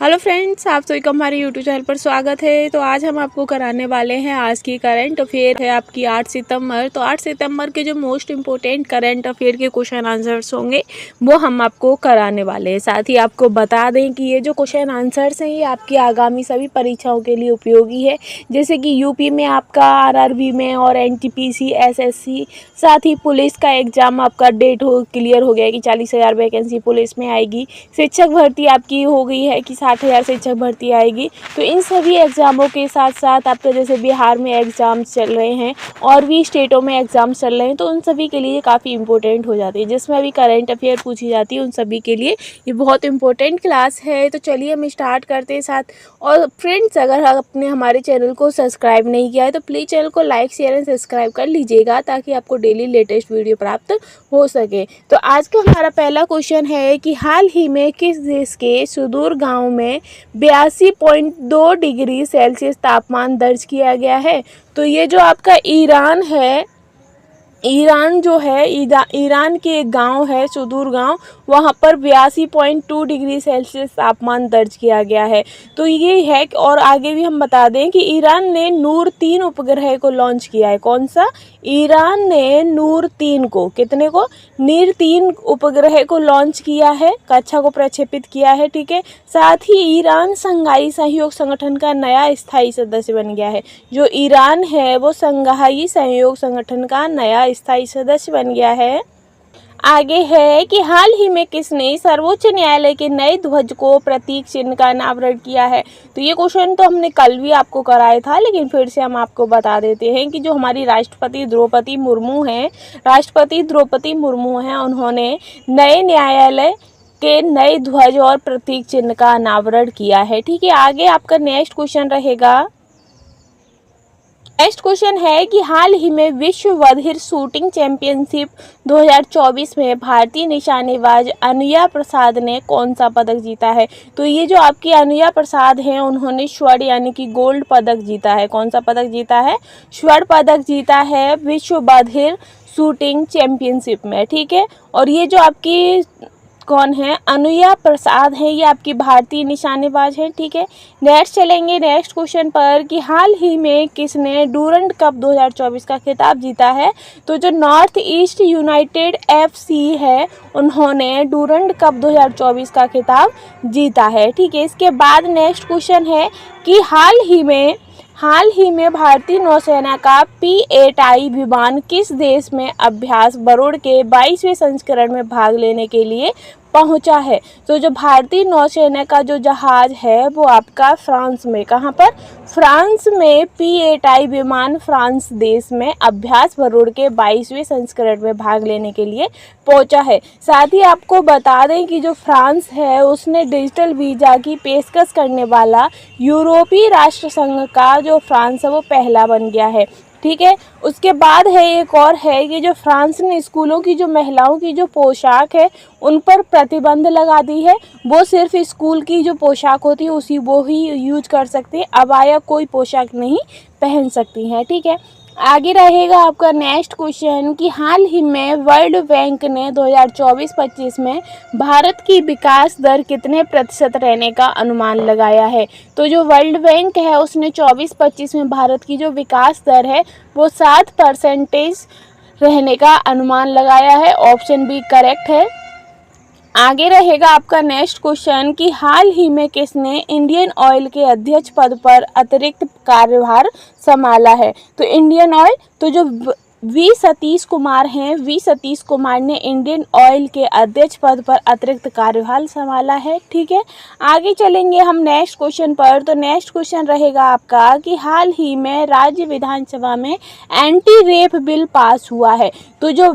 Hello friends, आप सभी का हमारे यूट्यूब चैनल पर स्वागत है। तो आज हम आपको कराने वाले हैं आज की करंट अफेयर है आपकी 8 सितंबर। तो 8 सितंबर के जो मोस्ट इम्पोर्टेंट करंट अफेयर के क्वेश्चन आंसर्स होंगे वो हम आपको कराने वाले हैं। साथ ही आपको बता दें कि ये जो क्वेश्चन आंसर्स हैं ये आपकी आगामी सभी परीक्षाओं के लिए उपयोगी है। जैसे कि यूपी में आपका आरआरबी में और एनटीपीसी, एसएससी, साथ ही पुलिस का एग्जाम आपका डेट क्लियर हो गया है कि 40,000 वैकेंसी पुलिस में आएगी। शिक्षक भर्ती आपकी हो गई है कि 60,000 शिक्षक भर्ती आएगी। तो इन सभी एग्ज़ामों के साथ साथ आपका जैसे बिहार में एग्ज़ाम्स चल रहे हैं और भी स्टेटों में एग्ज़ाम्स चल रहे हैं, तो उन सभी के लिए काफ़ी इंपॉर्टेंट हो जाती है। जिसमें अभी करंट अफेयर पूछी जाती है उन सभी के लिए ये बहुत इंपॉर्टेंट क्लास है। तो चलिए हम स्टार्ट करते हैं साथ। और फ्रेंड्स, अगर आपने हमारे चैनल को सब्सक्राइब नहीं किया है तो प्लीज़ चैनल को लाइक, शेयर एंड सब्सक्राइब कर लीजिएगा ताकि आपको डेली लेटेस्ट वीडियो प्राप्त हो सके। तो आज का हमारा पहला क्वेश्चन है कि हाल ही में किस देश के सुदूर गांव में 82.2 डिग्री सेल्सियस तापमान दर्ज किया गया है? तो ये जो आपका ईरान है, ईरान जो है, ईरान के एक गांव है सुदूर गांव, वहाँ पर 82.2 डिग्री सेल्सियस तापमान दर्ज किया गया है। तो ये है। और आगे भी हम बता दें कि ईरान ने नूर-3 उपग्रह को लॉन्च किया है। कौन सा? ईरान ने नूर-3 को, कितने को? नीर-3 उपग्रह को लॉन्च किया है, कक्षा को प्रक्षेपित किया है। ठीक है। साथ ही ईरान संघाई सहयोग संगठन का नया स्थायी सदस्य बन गया है। जो ईरान है वो संघाई सहयोग संगठन का नया स्थायी सदस्य बन गया है। आगे है कि हाल ही में किसने सर्वोच्च न्यायालय के नए ध्वज को प्रतीक चिन्ह का अनावरण किया है? तो ये क्वेश्चन तो हमने कल भी आपको कराया था, लेकिन फिर से हम आपको बता देते हैं कि जो हमारी राष्ट्रपति द्रौपदी मुर्मू हैं, उन्होंने नए न्यायालय के नए ध्वज और प्रतीक चिन्ह का अनावरण किया है। ठीक है। आगे आपका नेक्स्ट क्वेश्चन रहेगा। नेक्स्ट क्वेश्चन है कि हाल ही में विश्व बधिर शूटिंग चैंपियनशिप 2024 में भारतीय निशानेबाज अनुया प्रसाद ने कौन सा पदक जीता है? तो ये जो आपकी अनुया प्रसाद हैं उन्होंने स्वर्ण यानी कि गोल्ड पदक जीता है। कौन सा पदक जीता है? स्वर्ण पदक जीता है विश्व बधिर शूटिंग चैंपियनशिप में। ठीक है। और ये जो आपकी कौन है? अनुया प्रसाद है, ये आपकी भारतीय निशानेबाज है। ठीक है। नेक्स्ट चलेंगे नेक्स्ट क्वेश्चन पर कि हाल ही में किसने डूरंड कप 2024 का खिताब जीता है? तो जो नॉर्थ ईस्ट यूनाइटेड FC है उन्होंने डूरंड कप 2024 का खिताब जीता है। ठीक है। इसके बाद नेक्स्ट क्वेश्चन है कि हाल ही में भारतीय नौसेना का P-8I विमान किस देश में अभ्यास बरोड़ के 22वें संस्करण में भाग लेने के लिए पहुंचा है? तो जो भारतीय नौसेना का जो जहाज है वो आपका फ्रांस में, कहाँ पर? फ्रांस में P-8I विमान फ्रांस देश में अभ्यास बरोड़ के 22वें संस्करण में भाग लेने के लिए पहुंचा है। साथ ही आपको बता दें कि जो फ्रांस है उसने डिजिटल वीज़ा की पेशकश करने वाला यूरोपीय राष्ट्र संघ का जो फ्रांस है वो पहला बन गया है। ठीक है। उसके बाद है एक और है कि जो फ्रांस ने स्कूलों की जो महिलाओं की जो पोशाक है उन पर प्रतिबंध लगा दी है। वो सिर्फ स्कूल की जो पोशाक होती है वो ही यूज कर सकते हैं, अबाया कोई पोशाक नहीं पहन सकती हैं। ठीक है। आगे रहेगा आपका नेक्स्ट क्वेश्चन कि हाल ही में वर्ल्ड बैंक ने 2024-25 में भारत की विकास दर कितने प्रतिशत रहने का अनुमान लगाया है? तो जो वर्ल्ड बैंक है उसने 24-25 में भारत की जो विकास दर है वो 7% रहने का अनुमान लगाया है। ऑप्शन बी करेक्ट है। आगे रहेगा आपका नेक्स्ट क्वेश्चन कि हाल ही में किसने इंडियन ऑयल के अध्यक्ष पद पर अतिरिक्त कार्यभार संभाला है? तो इंडियन ऑयल, तो जो वी सतीश कुमार हैं, वी सतीश कुमार ने इंडियन ऑयल के अध्यक्ष पद पर अतिरिक्त कार्यभार संभाला है। ठीक है। आगे चलेंगे हम नेक्स्ट क्वेश्चन पर। तो नेक्स्ट क्वेश्चन रहेगा आपका कि हाल ही में राज्य विधानसभा में एंटी रेप बिल पास हुआ है। तो जो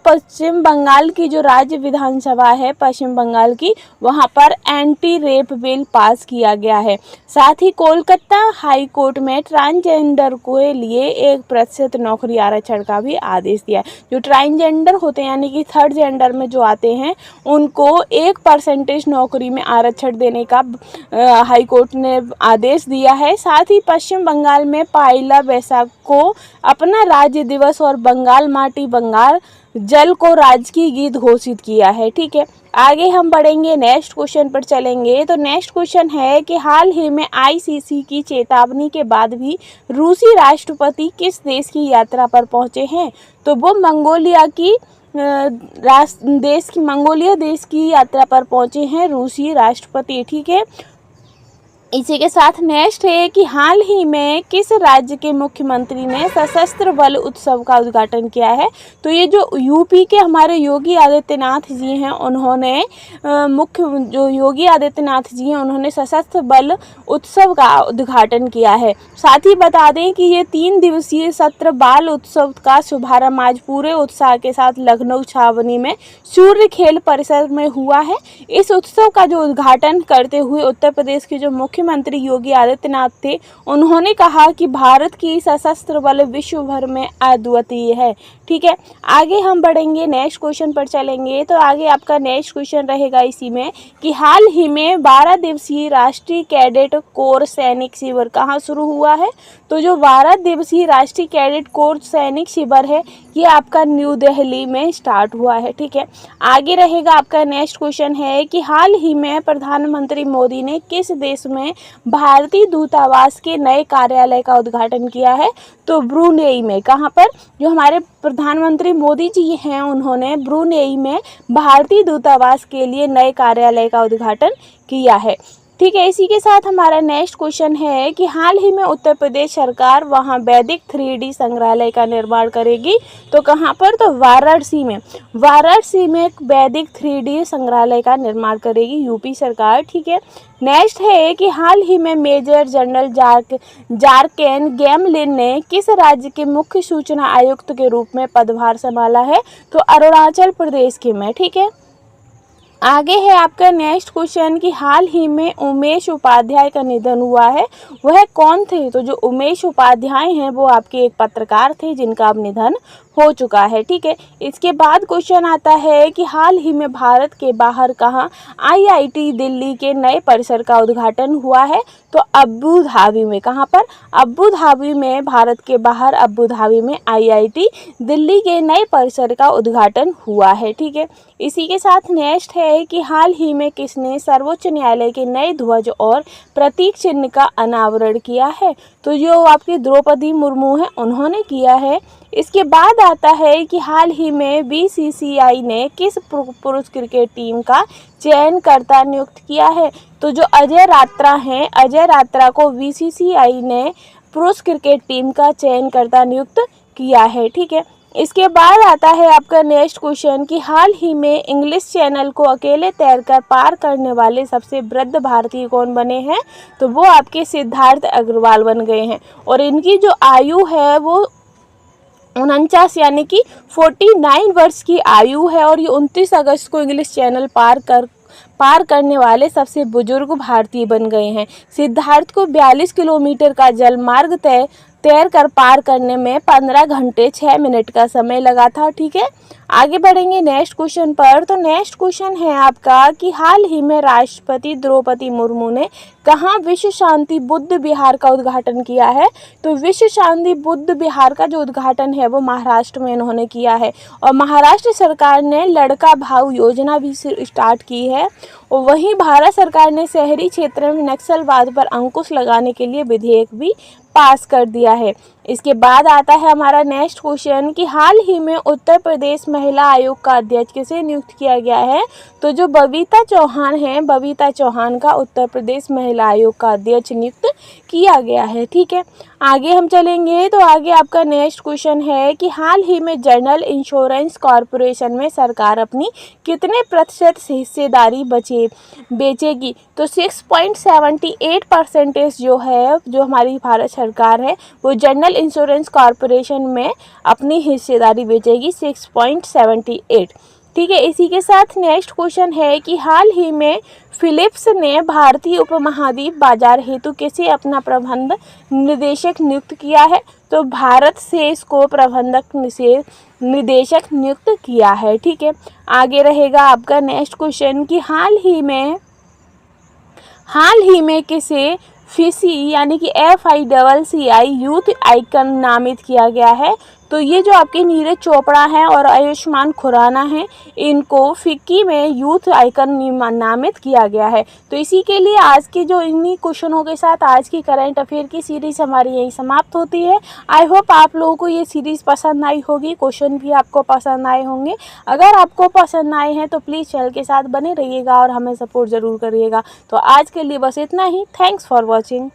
पश्चिम बंगाल की जो राज्य विधानसभा है पश्चिम बंगाल की, वहाँ पर एंटी रेप बिल पास किया गया है। साथ ही कोलकाता हाई कोर्ट में ट्रांसजेंडर के लिए 1% नौकरी आरक्षण का भी आदेश दिया है। जो ट्रांसजेंडर होते हैं यानी कि थर्ड जेंडर में जो आते हैं उनको 1% नौकरी में आरक्षण देने का हाई कोर्ट ने आदेश दिया है। साथ ही पश्चिम बंगाल में पहेला बैसाख को अपना राज्य दिवस और बंगाल माटी बंगाल जल को राजकीय गीत घोषित किया है। ठीक है। आगे हम बढ़ेंगे, नेक्स्ट क्वेश्चन पर चलेंगे। तो नेक्स्ट क्वेश्चन है कि हाल ही में आईसीसी की चेतावनी के बाद भी रूसी राष्ट्रपति किस देश की यात्रा पर पहुंचे हैं? तो वो मंगोलिया देश की यात्रा पर पहुंचे हैं रूसी राष्ट्रपति। ठीक है, इसी के साथ नेक्स्ट है कि हाल ही में किस राज्य के मुख्यमंत्री ने सशस्त्र बल उत्सव का उद्घाटन किया है? तो ये जो यूपी के हमारे योगी आदित्यनाथ जी हैं, उन्होंने उन्होंने सशस्त्र बल उत्सव का उद्घाटन किया है। साथ ही बता दें कि ये 3 दिवसीय सत्र बाल उत्सव का शुभारंभ आज पूरे उत्साह के साथ लखनऊ छावनी में सूर्य खेल परिसर में हुआ है। इस उत्सव का जो उद्घाटन करते हुए उत्तर प्रदेश के जो मुख्यमंत्री योगी आदित्यनाथ थे, उन्होंने कहा कि भारत की सशस्त्र बल विश्व भर में अद्वितीय है। ठीक है, आगे हम बढ़ेंगे, नेक्स्ट क्वेश्चन पर चलेंगे। तो आगे आपका नेक्स्ट क्वेश्चन रहेगा इसी में कि हाल ही में 12 दिवसीय राष्ट्रीय कैडेट कोर सैनिक शिविर कहाँ शुरू हुआ है? तो जो 12 दिवसीय राष्ट्रीय कैडेट कोर सैनिक शिविर है, ये आपका न्यू दिल्ली में स्टार्ट हुआ है। ठीक है, आगे रहेगा आपका नेक्स्ट क्वेश्चन है कि हाल ही में प्रधानमंत्री मोदी ने किस देश में भारतीय दूतावास के नए कार्यालय का उद्घाटन किया है? तो ब्रुनेई में। कहाँ पर? जो हमारे प्रधानमंत्री मोदी जी हैं, उन्होंने ब्रुनेई में भारतीय दूतावास के लिए नए कार्यालय का उद्घाटन किया है। ठीक है, इसी के साथ हमारा नेक्स्ट क्वेश्चन है कि हाल ही में उत्तर प्रदेश सरकार वहां वैदिक 3D संग्रहालय का निर्माण करेगी। तो कहां पर? तो वाराणसी में एक वैदिक 3D संग्रहालय का निर्माण करेगी यूपी सरकार। ठीक है, नेक्स्ट है कि हाल ही में मेजर जनरल जारकेन गैमलिन ने किस राज्य के मुख्य सूचना आयुक्त के रूप में पदभार संभाला है? तो अरुणाचल प्रदेश के में। ठीक है, आगे है आपका नेक्स्ट क्वेश्चन कि हाल ही में उमेश उपाध्याय का निधन हुआ है, वह कौन थे? तो जो उमेश उपाध्याय हैं, वो आपके एक पत्रकार थे जिनका अब निधन हो चुका है। ठीक है, इसके बाद क्वेश्चन आता है कि हाल ही में भारत के बाहर कहाँ आईआईटी दिल्ली के नए परिसर का उद्घाटन हुआ है? तो अबू धाबी में। कहाँ पर? अबू धाबी में, भारत के बाहर अबू धाबी में आईआईटी दिल्ली के नए परिसर का उद्घाटन हुआ है। ठीक है, इसी के साथ नेक्स्ट है कि हाल ही में किसने सर्वोच्च न्यायालय के नए ध्वज और प्रतीक चिन्ह का अनावरण किया है? तो जो आपकी द्रौपदी मुर्मू हैं, उन्होंने किया है। इसके बाद आता है कि हाल ही में बीसीसीआई ने किस पुरुष क्रिकेट टीम का चयनकर्ता नियुक्त किया है? तो जो अजय रात्रा हैं, अजय रात्रा को बीसीसीआई ने पुरुष क्रिकेट टीम का चयनकर्ता नियुक्त किया है। ठीक है, इसके बाद आता है आपका नेक्स्ट क्वेश्चन कि हाल ही में इंग्लिश चैनल को अकेले तैरकर पार करने वाले सबसे वृद्ध भारतीय कौन बने हैं? तो वो आपके सिद्धार्थ अग्रवाल बन गए हैं और इनकी जो आयु है वो 49 यानी कि 49 वर्ष की आयु है और ये 29 अगस्त को इंग्लिश चैनल पार करने वाले सबसे बुजुर्ग भारतीय बन गए हैं। सिद्धार्थ को 42 किलोमीटर का जलमार्ग तैर कर पार करने में 15 घंटे 6 मिनट का समय लगा था। ठीक है, आगे बढ़ेंगे नेक्स्ट क्वेश्चन पर। तो नेक्स्ट क्वेश्चन है आपका कि हाल ही में राष्ट्रपति द्रौपदी मुर्मू ने कहाँ विश्व शांति बुद्ध विहार का उद्घाटन किया है? तो विश्व शांति बुद्ध विहार का जो उद्घाटन है वो महाराष्ट्र में इन्होंने किया है और महाराष्ट्र सरकार ने लड़का भाऊ योजना भी स्टार्ट की है और वहीं भारत सरकार ने शहरी क्षेत्र में नक्सलवाद पर अंकुश लगाने के लिए विधेयक भी पास कर दिया है। इसके बाद आता है हमारा नेक्स्ट क्वेश्चन कि हाल ही में उत्तर प्रदेश महिला आयोग का अध्यक्ष किसे नियुक्त किया गया है? तो जो बबीता चौहान हैं, बबीता चौहान का उत्तर प्रदेश महिला आयोग का अध्यक्ष नियुक्त किया गया है। ठीक है, आगे हम चलेंगे। तो आगे आपका नेक्स्ट क्वेश्चन है कि हाल ही में जनरल इंश्योरेंस कॉरपोरेशन में सरकार अपनी कितने प्रतिशत हिस्सेदारी बेचेगी? तो 6.78% जो है, जो हमारी भारत सरकार है, वो जनरल इंश्योरेंस कॉरपोरेशन में अपनी हिस्सेदारी बेचेगी 6.78। ठीक है, इसी के साथ नेक्स्ट क्वेश्चन है कि हाल ही में फिलिप्स ने भारतीय उपमहाद्वीप बाजार हेतु किसे अपना प्रबंध निदेशक नियुक्त किया है? तो भारत से इसको प्रबंधक निदेशक नियुक्त किया है। ठीक है, आगे रहेगा आपका नेक्स्ट क्वेश्चन कि हाल ही में किसे FICCI यानी कि FICCI यूथ आइकन नामित किया गया है? तो ये जो आपके नीरज चोपड़ा हैं और आयुष्मान खुराना हैं, इनको फिक्की में यूथ आइकन नामित किया गया है। तो इसी के लिए आज के जो इन्हीं क्वेश्चनों के साथ आज की करंट अफेयर की सीरीज़ हमारी यहीं समाप्त होती है। आई होप आप लोगों को ये सीरीज़ पसंद आई होगी, क्वेश्चन भी आपको पसंद आए होंगे। अगर आपको पसंद आए हैं तो प्लीज़ चैनल के साथ बने रहिएगा और हमें सपोर्ट ज़रूर करिएगा। तो आज के लिए बस इतना ही। Thanks for watching.